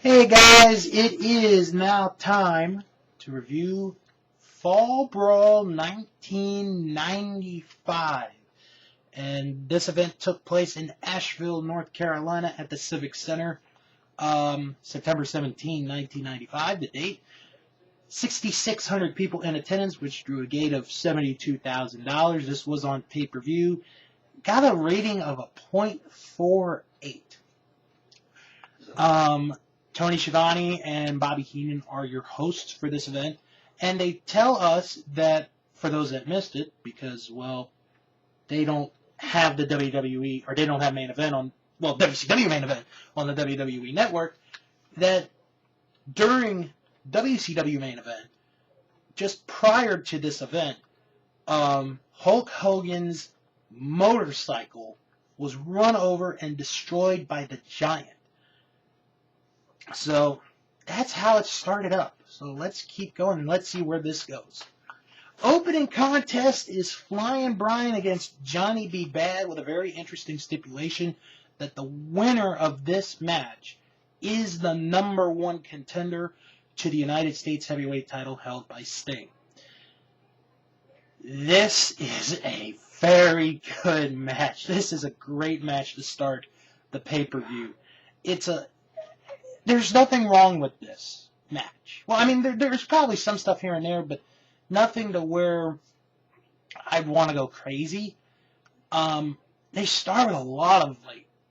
Hey guys, it is now time to review Fall Brawl 1995. And this event took place in Asheville, North Carolina at the Civic Center, September 17, 1995, the date. 6,600 people in attendance, which drew a gate of $72,000. This was on pay-per-view. Got a rating of a .48. Tony Schiavone and Bobby Heenan are your hosts for this event, and they tell us that, for those that missed it, because, well, they don't have the WWE, or they don't have main event on, well, WCW main event on the WWE network, that during WCW main event, just prior to this event, Hulk Hogan's motorcycle was run over and destroyed by the Giant. So that's how it started up. So let's keep going and let's see where this goes. Opening contest is Flying Brian against Johnny B. Bad, with a very interesting stipulation that the winner of this match is the #1 contender to the United States heavyweight title held by Sting. This is a very good match. This is a great match to start the pay-per-view. There's nothing wrong with this match. Well, I mean, there's probably some stuff here and there, but nothing to where I'd want to go crazy. They start with a lot of,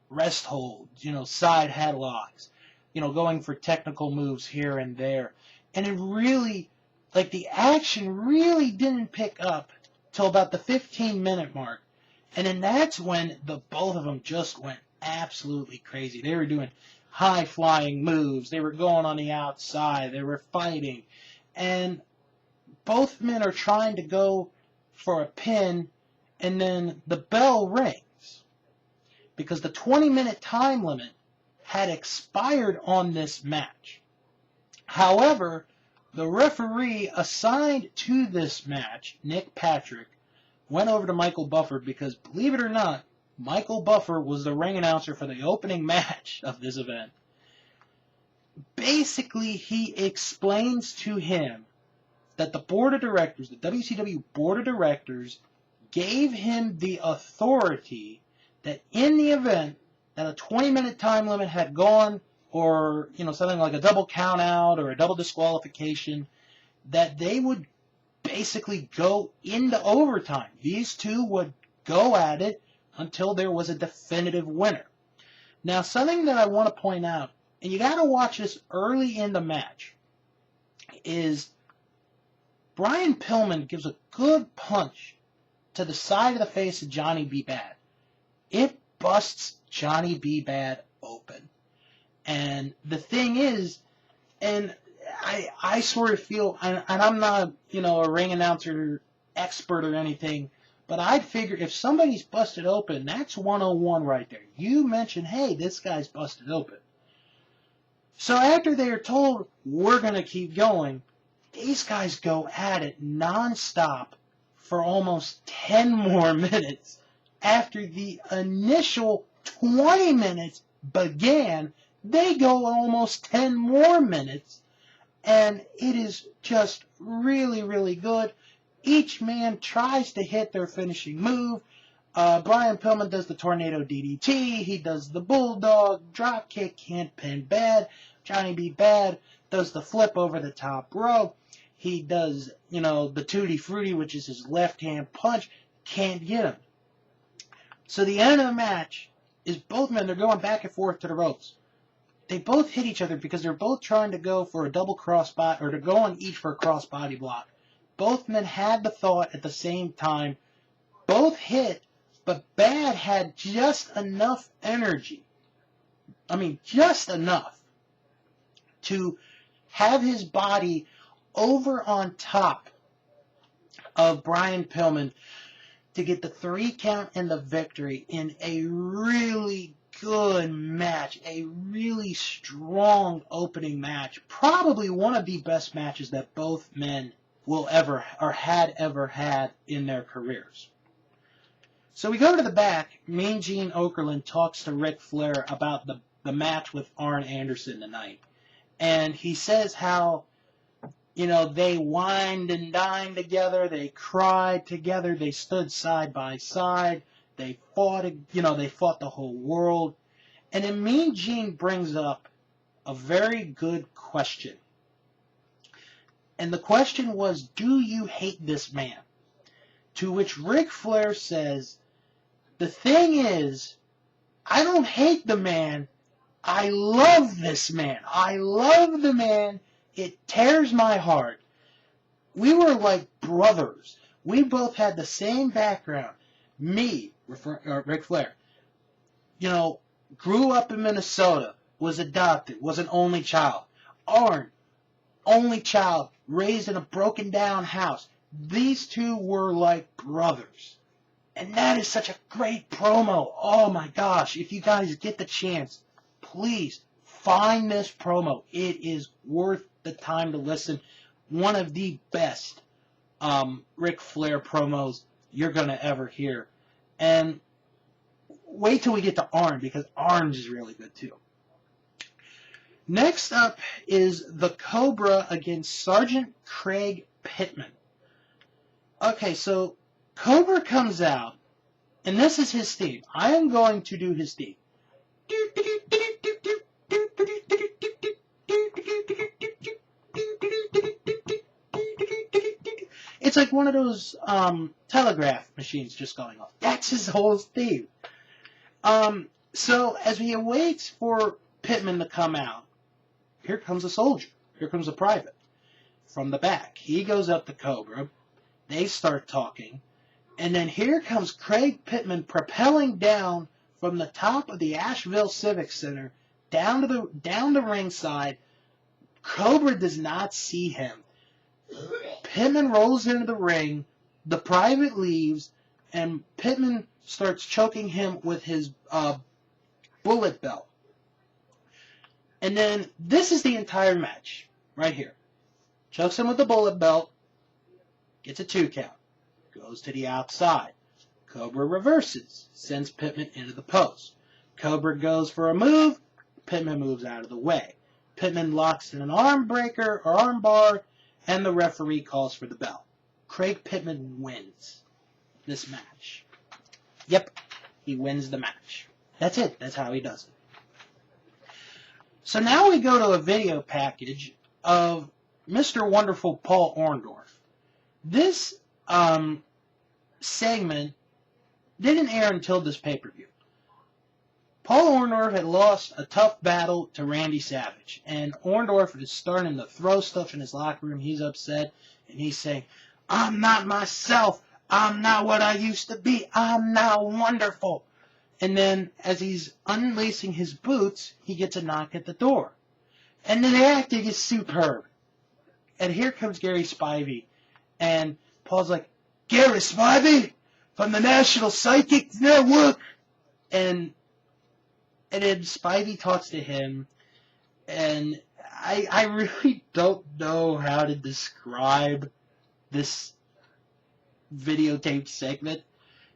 rest holds, side headlocks, going for technical moves here and there. And it really, the action really didn't pick up till about the 15-minute mark. And then that's when the both of them just went absolutely crazy. They were doing high-flying moves. They were going on the outside. They were fighting. And both men are trying to go for a pin, and then the bell rings because the 20-minute time limit had expired on this match. However, the referee assigned to this match, Nick Patrick, went over to Michael Buffer because, believe it or not, Michael Buffer was the ring announcer for the opening match of this event. Basically, he explains to him that the board of directors, the WCW board of directors, gave him the authority that in the event that a 20-minute time limit had gone, or, something like a double count out or a double disqualification, that they would basically go into overtime. These two would go at it until there was a definitive winner. Now, something that I want to point out, and you got to watch this early in the match, is Brian Pillman gives a good punch to the side of the face of Johnny B. Bad. It busts Johnny B. Bad open. And the thing is, and I sort of feel, and I'm not, a ring announcer expert or anything, but I'd figure if somebody's busted open, that's 101 right there. You mention, hey, this guy's busted open. So after they are told, we're going to keep going, these guys go at it nonstop for almost 10 more minutes. After the initial 20 minutes began, they go almost 10 more minutes. And it is just really, really good. Each man tries to hit their finishing move. Brian Pillman does the Tornado DDT. He does the Bulldog, Dropkick, Can't Pin Bad. Johnny B. Bad does the flip over the top rope. He does, the Tutti Frutti, which is his left-hand punch. Can't get him. So the end of the match is both men, they're going back and forth to the ropes. They both hit each other because they're both trying to go for a double crossbody, or to go on each for a crossbody block. Both men had the thought at the same time. Both hit, but Bad had just enough energy. Just enough to have his body over on top of Brian Pillman to get the 3 count and the victory in a really good match, a really strong opening match. Probably one of the best matches that both men will ever, or had ever had in their careers. So we go to the back. Mean Gene Okerlund talks to Ric Flair about the match with Arn Anderson tonight. And he says how, they wined and dined together, they cried together, they stood side by side, they fought, they fought the whole world. And then Mean Gene brings up a very good question. And the question was, do you hate this man? To which Ric Flair says, the thing is, I don't hate the man, I love this man. I love the man. It tears my heart. We were like brothers. We both had the same background. Me, Ric Flair, grew up in Minnesota, was adopted, was an only child. Arn, only child, raised in a broken down house. These two were like brothers. And that is such a great promo. Oh my gosh, if you guys get the chance, please find this promo. It is worth the time to listen. One of the best Ric Flair promos you're going to ever hear. And wait till we get to Arn, because Arn is really good too. Next up is the Cobra against Sergeant Craig Pittman. Okay, so Cobra comes out, and this is his theme. I am going to do his theme. It's like one of those telegraph machines just going off. That's his whole theme. So as he awaits for Pittman to come out, here comes a soldier. Here comes a private from the back. He goes up to Cobra. They start talking. And then here comes Craig Pittman propelling down from the top of the Asheville Civic Center down the ringside. Cobra does not see him. Pittman rolls into the ring. The private leaves, and Pittman starts choking him with his bullet belt. And then this is the entire match right here. Chokes him with the bullet belt. Gets a 2 count. Goes to the outside. Cobra reverses. Sends Pittman into the post. Cobra goes for a move. Pittman moves out of the way. Pittman locks in an arm breaker or arm bar, and the referee calls for the bell. Craig Pittman wins this match. Yep, he wins the match. That's it. That's how he does it. So now we go to a video package of Mr. Wonderful Paul Orndorff. This segment didn't air until this pay-per-view. Paul Orndorff had lost a tough battle to Randy Savage, and Orndorff is starting to throw stuff in his locker room. He's upset, and he's saying, I'm not myself. I'm not what I used to be. I'm now wonderful. And then, as he's unlacing his boots, he gets a knock at the door. And then the acting is superb. And here comes Gary Spivey. And Paul's like, Gary Spivey from the National Psychic Network. And then Spivey talks to him. And I really don't know how to describe this videotape segment,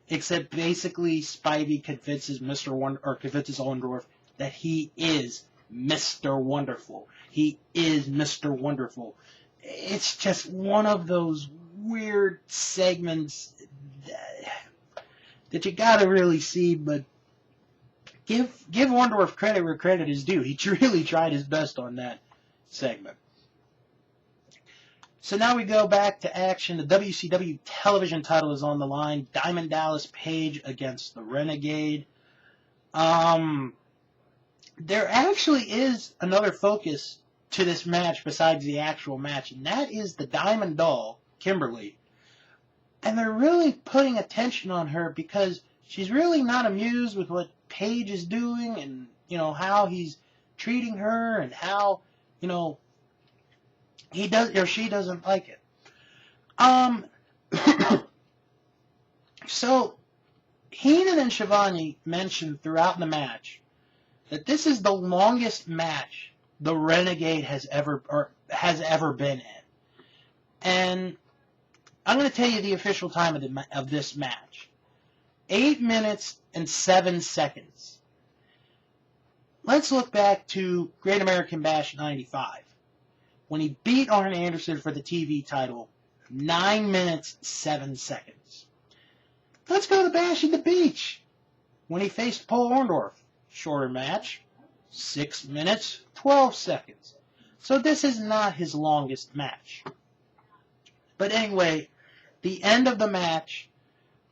except basically Spivey convinces convinces Orndorff that he is Mr. Wonderful. He is Mr. Wonderful. It's just one of those weird segments that you gotta really see, but give Orndorff credit where credit is due. He really tried his best on that segment. So now we go back to action. The WCW television title is on the line. Diamond Dallas Page against the Renegade. There actually is another focus to this match besides the actual match, and that is the Diamond Doll, Kimberly. And they're really putting attention on her because she's really not amused with what Page is doing and, how he's treating her and how, he does or she doesn't like it. So Heenan and Schiavone mentioned throughout the match that this is the longest match the Renegade has ever been in. And I'm going to tell you the official time of this match. 8 minutes and 7 seconds. let's look back to Great American Bash 95, when he beat Arn Anderson for the TV title, 9 minutes, 7 seconds. Let's go to Bash at the Beach, when he faced Paul Orndorff. Shorter match, 6 minutes, 12 seconds. So this is not his longest match. But anyway, the end of the match,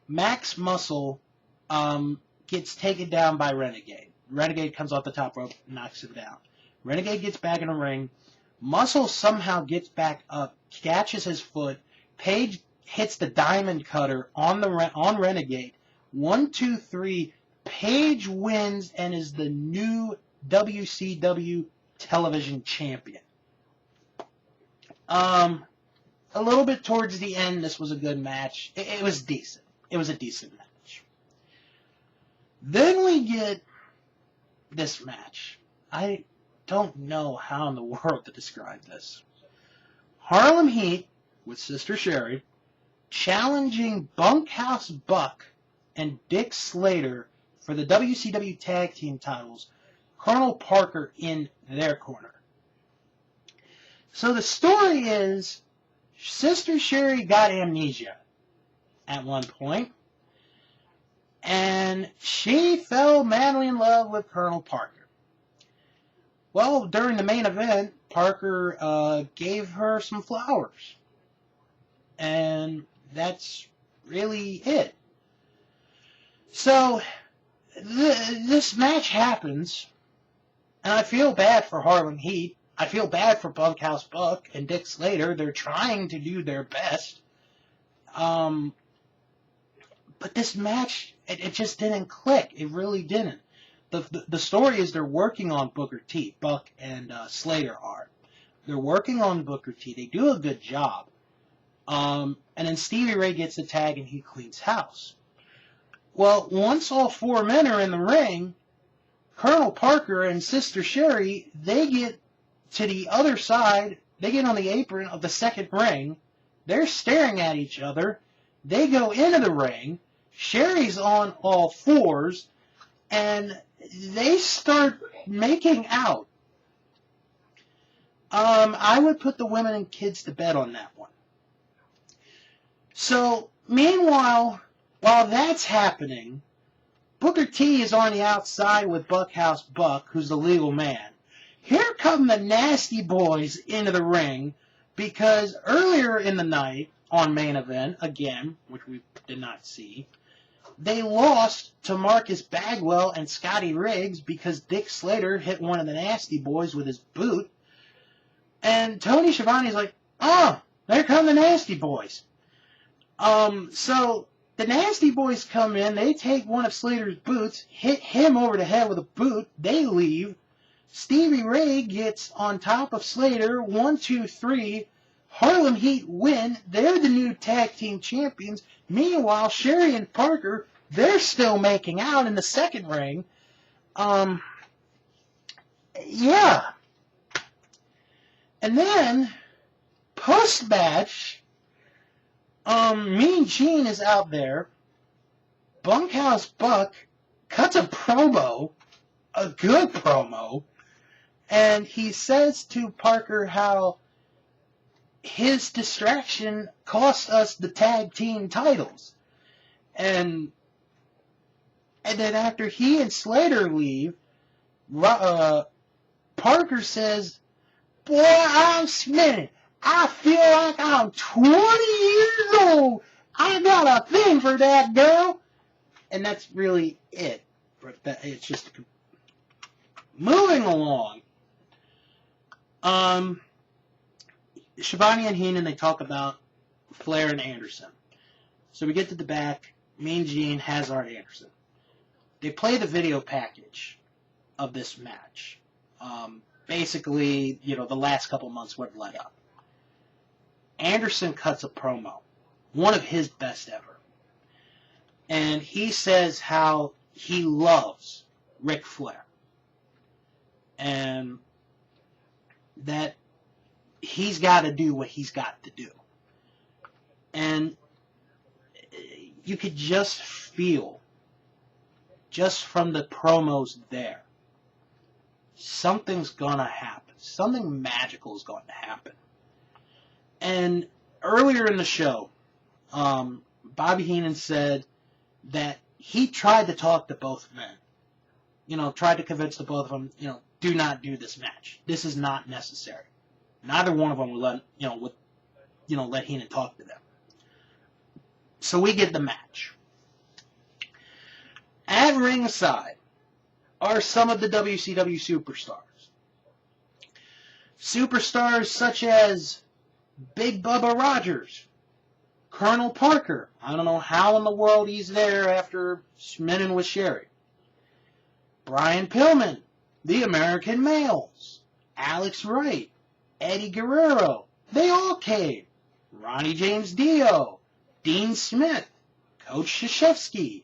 Max Muscle gets taken down by Renegade. Renegade comes off the top rope, knocks him down. Renegade gets back in the ring. Muscle somehow gets back up, catches his foot. Page hits the diamond cutter on Renegade. 1, 2, 3. Page wins and is the new WCW television champion. A little bit towards the end, this was a good match. It was decent. It was a decent match. Then we get this match. I don't know how in the world to describe this. Harlem Heat with Sister Sherry challenging Bunkhouse Buck and Dick Slater for the WCW Tag Team titles, Colonel Parker in their corner. So the story is, Sister Sherry got amnesia at one point, and she fell madly in love with Colonel Parker. Well, during the main event, Parker gave her some flowers, and that's really it. So this match happens, and I feel bad for Harlem Heat. I feel bad for Bunkhouse Buck and Dick Slater. They're trying to do their best. But this match, it just didn't click. It really didn't. The story is they're working on Booker T. Buck and Slater are. They're working on Booker T. They do a good job. And then Stevie Ray gets the tag and he cleans house. Well, once all four men are in the ring, Colonel Parker and Sister Sherry, they get to the other side. They get on the apron of the second ring. They're staring at each other. They go into the ring. Sherry's on all fours, and they start making out. I would put the women and kids to bed on that one. So, meanwhile, while that's happening, Booker T is on the outside with Bunkhouse Buck, who's the legal man. Here come the Nasty Boys into the ring, because earlier in the night, on main event, again, which we did not see, they lost to Marcus Bagwell and Scotty Riggs because Dick Slater hit one of the Nasty Boys with his boot. And Tony Schiavone's like, oh, there come the Nasty Boys. So the Nasty Boys come in, they take one of Slater's boots, hit him over the head with a boot, they leave. Stevie Ray gets on top of Slater, 1, 2, 3. Harlem Heat win. They're the new tag team champions. Meanwhile, Sherry and Parker, they're still making out in the second ring. Yeah. And then, post-match, Mean Gene is out there. Bunkhouse Buck cuts a promo, a good promo, and he says to Parker how his distraction cost us the tag team titles. And then after he and Slater leave, Parker says, boy, I'm smitten. I feel like I'm 20 years old. I got a thing for that girl. And that's really it. It's just moving along. Schiavone and Heenan, they talk about Flair and Anderson. So we get to the back. Mean Gene, Hazard, Anderson. They play the video package of this match. Basically, the last couple months what led up. Anderson cuts a promo. One of his best ever. And he says how he loves Ric Flair. And that he's got to do what he's got to do. And you could just feel, just from the promos there, something's going to happen. Something magical is going to happen. And earlier in the show, Bobby Heenan said that he tried to talk to both men. Tried to convince the both of them, do not do this match. This is not necessary. Neither one of them would let Heenan talk to them. So we get the match. At ringside are some of the WCW superstars. Superstars such as Big Bubba Rogers, Colonel Parker. I don't know how in the world he's there after schminning with Sherry. Brian Pillman, the American Males, Alex Wright, Eddie Guerrero. They all came. Ronnie James Dio, Dean Smith, Coach Krzyzewski,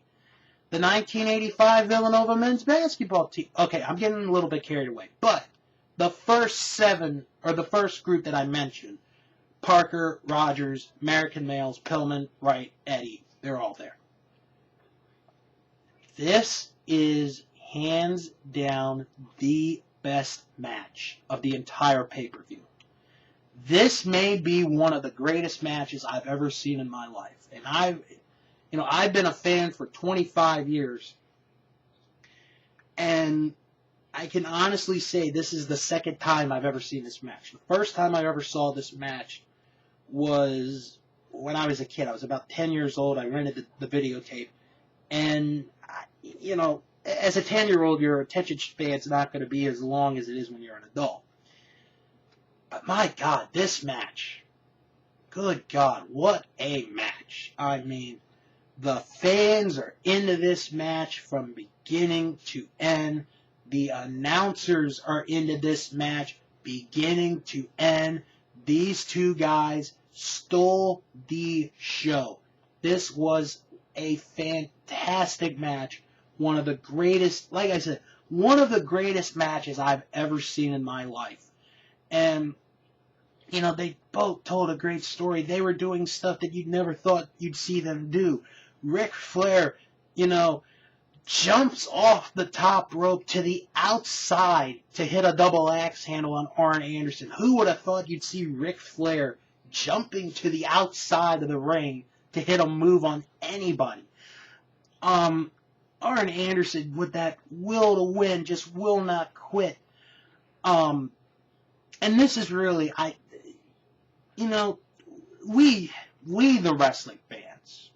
the 1985 Villanova men's basketball team. Okay, I'm getting a little bit carried away. But the first group that I mentioned, Parker, Rogers, American Males, Pillman, Wright, Eddie, they're all there. This is hands down the best match of the entire pay-per-view. This may be one of the greatest matches I've ever seen in my life. And I've been a fan for 25 years. And I can honestly say this is the second time I've ever seen this match. The first time I ever saw this match was when I was a kid. I was about 10 years old. I rented the videotape. And, as a 10-year-old, your attention span's not going to be as long as it is when you're an adult. But my God, this match, good God, what a match. I mean, the fans are into this match from beginning to end. The announcers are into this match beginning to end. These two guys stole the show. This was a fantastic match. One of the greatest, like I said, one of the greatest matches I've ever seen in my life. And, they both told a great story. They were doing stuff that you'd never thought you'd see them do. Ric Flair, jumps off the top rope to the outside to hit a double axe handle on Arn Anderson. Who would have thought you'd see Ric Flair jumping to the outside of the ring to hit a move on anybody? Arn Anderson, with that will to win, just will not quit. And this is really, we the wrestling fans,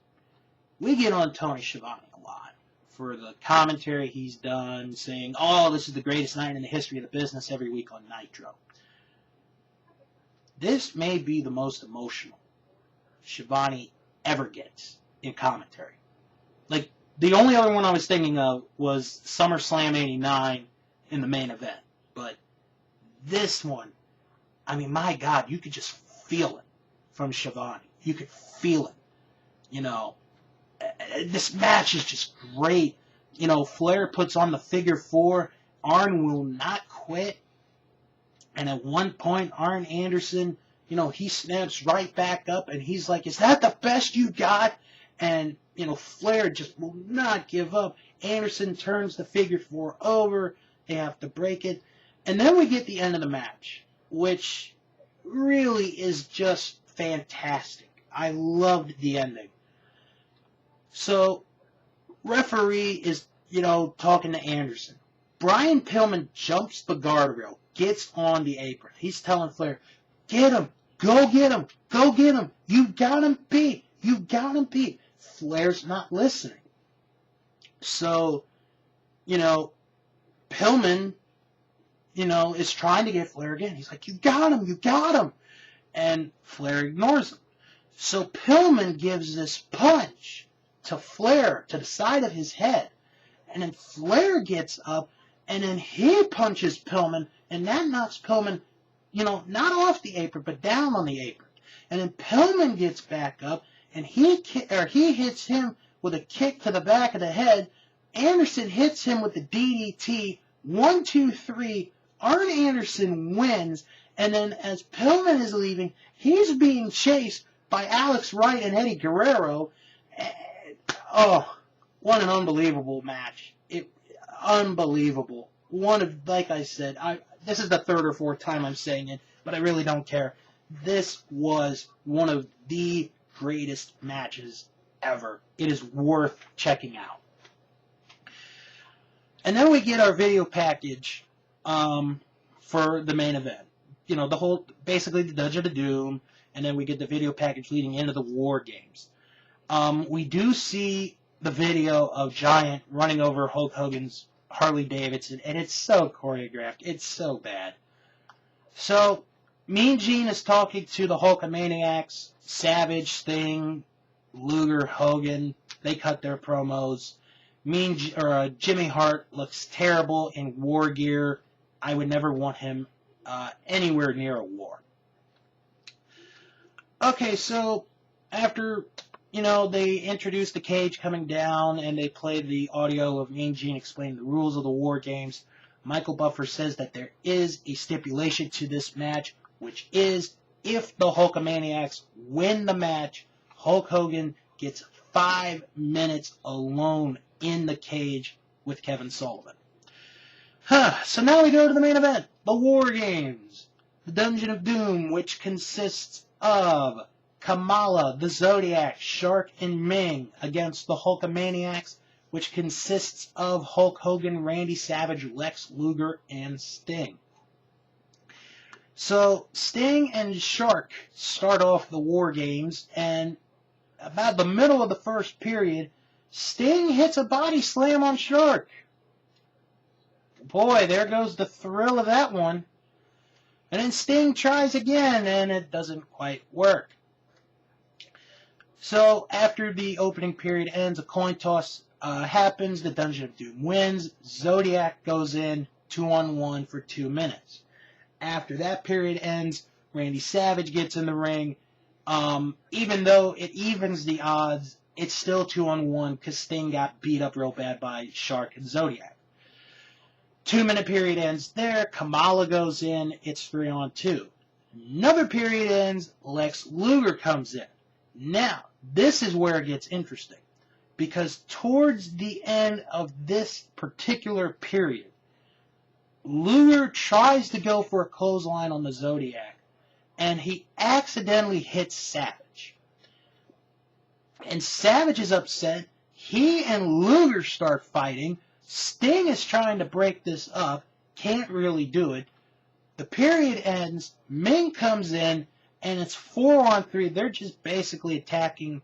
we get on Tony Schiavone a lot for the commentary he's done, saying, oh, this is the greatest night in the history of the business every week on Nitro. This may be the most emotional Schiavone ever gets in commentary. Like, the only other one I was thinking of was SummerSlam 89 in the main event. But this one, I mean, my God, you could just feel it from Schiavone. You could feel it. This match is just great. Flair puts on the figure four. Arn will not quit. And at one point, Arn Anderson, he snaps right back up and he's like, is that the best you got? And, Flair just will not give up. Anderson turns the figure four over. They have to break it. And then we get the end of the match, which really is just fantastic. I loved the ending. So, referee is, talking to Anderson. Brian Pillman jumps the guardrail, gets on the apron. He's telling Flair, get him, go get him, go get him. You got him beat, you got him beat. Flair's not listening. So, Pillman, is trying to get Flair again. He's like, you got him, you got him. And Flair ignores him. So Pillman gives this punch to Flair to the side of his head. And then Flair gets up, and then he punches Pillman, and that knocks Pillman, not off the apron, but down on the apron. And then Pillman gets back up, and he hits him with a kick to the back of the head. Anderson hits him with the DDT. 1, 2, 3. Arn Anderson wins. And then as Pillman is leaving, he's being chased by Alex Wright and Eddie Guerrero. Oh, what an unbelievable match. Unbelievable like I said, this is the third or fourth time I'm saying it, but I really don't care. This was one of the greatest matches ever. It is worth checking out. And then we get our video package for the main event. You know, basically the Dungeon of Doom, and then we get the video package leading into the War Games. We do see the video of Giant running over Hulk Hogan's Harley Davidson, and it's so choreographed. It's so bad. So, Mean Gene is talking to the Hulkamaniacs, Savage, Sting, Luger, Hogan. They cut their promos. Jimmy Hart looks terrible in war gear. I would never want him anywhere near a war. Okay, so after, they introduce the cage coming down and they play the audio of Mean Gene explaining the rules of the War Games, Michael Buffer says that there is a stipulation to this match, which is if the Hulkamaniacs win the match, Hulk Hogan gets 5 minutes alone in the cage with Kevin Sullivan. So now we go to the main event, the War Games, the Dungeon of Doom, which consists of Kamala, the Zodiac, Shark, and Ming against the Hulkamaniacs, which consists of Hulk Hogan, Randy Savage, Lex Luger, and Sting. So Sting and Shark start off the War Games, and about the middle of the first period, Sting hits a body slam on Shark. Boy, there goes the thrill of that one. And then Sting tries again, and it doesn't quite work. So after the opening period ends, a coin toss happens. The Dungeon of Doom wins. Zodiac goes in 2-on-1 for 2 minutes. After that period ends, Randy Savage gets in the ring. Even though it evens the odds, it's still 2-on-1 because Sting got beat up real bad by Shark and Zodiac. 2-minute period ends there. Kamala goes in. It's 3-on-2. Another period ends. Lex Luger comes in. Now, this is where it gets interesting, because towards the end of this particular period, Luger tries to go for a clothesline on the Zodiac, and he accidentally hits Savage. And Savage is upset. He and Luger start fighting. Sting is trying to break this up, can't really do it. The period ends, Ming comes in, and it's 4-on-3. They're just basically attacking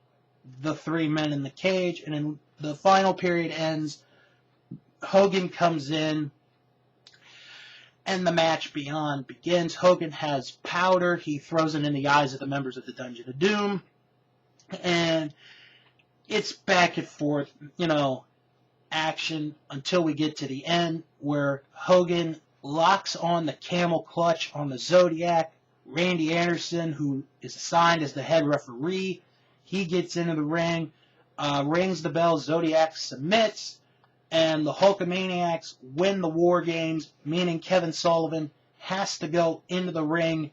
the 3 men in the cage, and then the final period ends, Hogan comes in, and the match beyond begins. Hogan has powder. He throws it in the eyes of the members of the Dungeon of Doom, and it's back and forth, action until we get to the end where Hogan locks on the camel clutch on the Zodiac. Randy Anderson, who is assigned as the head referee, he gets into the ring, rings the bell, Zodiac submits, and the Hulkamaniacs win the War Games, meaning Kevin Sullivan has to go into the ring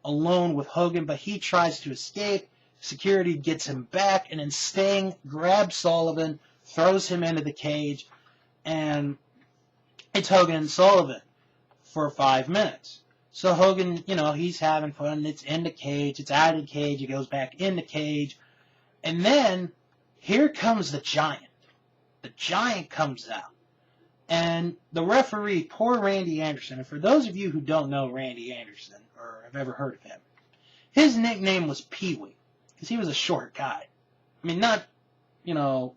alone with Hogan, but he tries to escape. Security gets him back, and then Sting grabs Sullivan, throws him into the cage, and it's Hogan and Sullivan for 5 minutes. So Hogan, he's having fun. It's in the cage. It's out of the cage. He goes back in the cage. And then here comes the Giant. The Giant comes out. And the referee, poor Randy Anderson, and for those of you who don't know Randy Anderson or have ever heard of him, his nickname was Pee-wee because he was a short guy. I mean, not, you know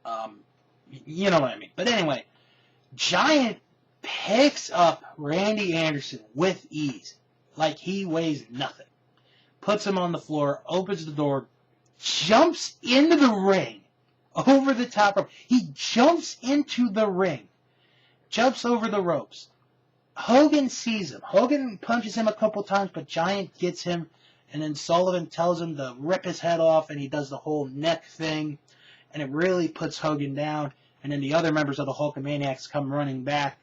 what I mean. But anyway, Giant picks up Randy Anderson with ease, like he weighs nothing. Puts him on the floor, opens the door, jumps into the ring, over the top rope. He jumps into the ring, jumps over the ropes. Hogan sees him. Hogan punches him a couple times, but Giant gets him, and then Sullivan tells him to rip his head off, and he does the whole neck thing, and it really puts Hogan down. And then the other members of the Hulkamaniacs come running back,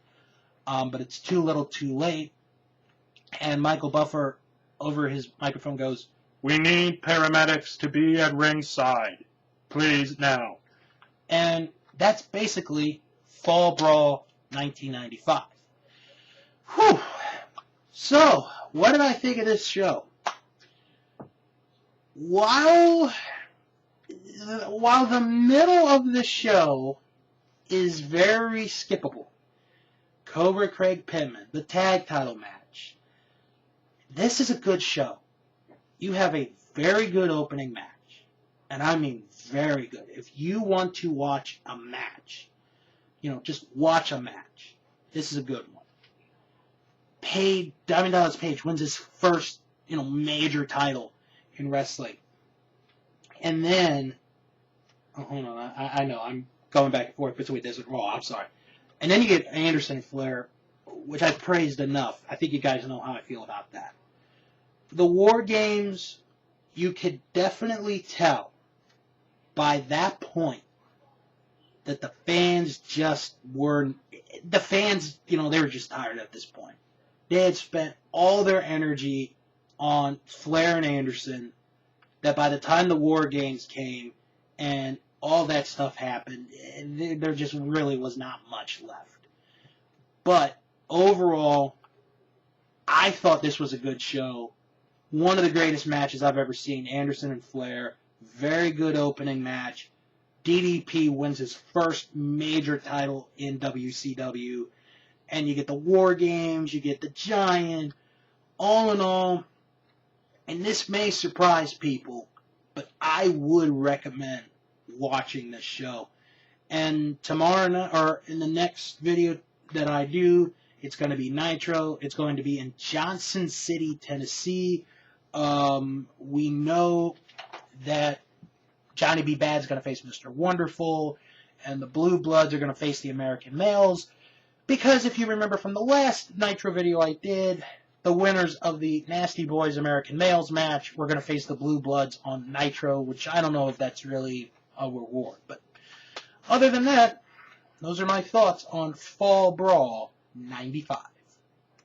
but it's too little too late. And Michael Buffer, over his microphone, goes, "We need paramedics to be at ringside. Please, now." And that's basically Fall Brawl 1995. Whew. So, what did I think of this show? While the middle of the show is very skippable, Cobra Craig Pittman, the tag title match, this is a good show. You have a very good opening match. And I mean very good. If you want to watch a match, just watch a match. This is a good one. Diamond Dallas Page wins his first, major title in wrestling. And then, hold on, I know, I'm going back and forth between this and Raw, I'm sorry. And then you get Anderson and Flair, which I've praised enough. I think you guys know how I feel about that. The War Games, you could definitely tell by that point that the fans they were just tired at this point. They had spent all their energy on Flair and Anderson, that by the time the War Games came and all that stuff happened, there just really was not much left. But overall, I thought this was a good show. One of the greatest matches I've ever seen, Anderson and Flair. Very good opening match. DDP wins his first major title in WCW. And you get the War Games, you get the Giant. All in all, and this may surprise people, but I would recommend watching this show. And tomorrow night, or in the next video that I do, it's going to be Nitro. It's going to be in Johnson City, Tennessee. We know that Johnny B. Bad's going to face Mr. Wonderful, and the Blue Bloods are going to face the American Males. Because if you remember from the last Nitro video I did, the winners of the Nasty Boys American Males match were going to face the Blue Bloods on Nitro, which I don't know if that's really a reward. But other than that, those are my thoughts on Fall Brawl 95.